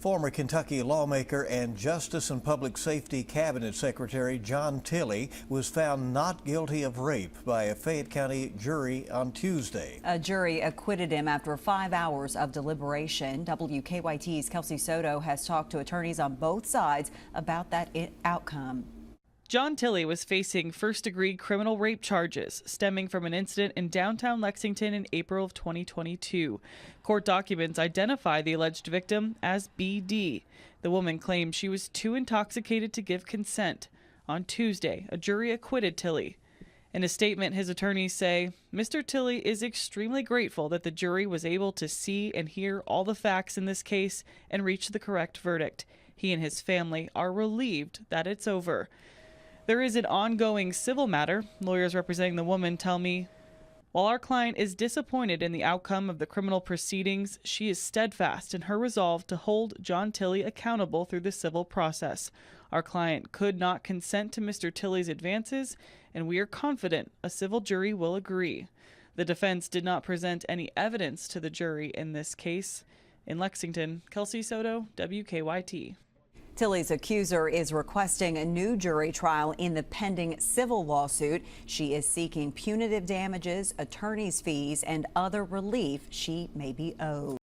Former Kentucky lawmaker and Justice and Public Safety Cabinet Secretary John Tilley was found not guilty of rape by a Fayette County jury on Tuesday. A jury acquitted him after 5 hours of deliberation. WKYT's Kelsey Soto has talked to attorneys on both sides about that outcome. John Tilley was facing first-degree criminal rape charges stemming from an incident in downtown Lexington in April of 2022. Court documents identify the alleged victim as BD. The woman claimed she was too intoxicated to give consent. On Tuesday, a jury acquitted Tilley. In a statement, his attorneys say, Mr. Tilley is extremely grateful that the jury was able to see and hear all the facts in this case and reach the correct verdict. He and his family are relieved that it's over. There is an ongoing civil matter. Lawyers representing the woman tell me, while our client is disappointed in the outcome of the criminal proceedings, she is steadfast in her resolve to hold John Tilley accountable through the civil process. Our client could not consent to Mr. Tilley's advances, and we are confident a civil jury will agree. The defense did not present any evidence to the jury in this case. In Lexington, Kelsey Soto, WKYT. Tilley's accuser is requesting a new jury trial in the pending civil lawsuit. She is seeking punitive damages, attorney's fees, and other relief she may be owed.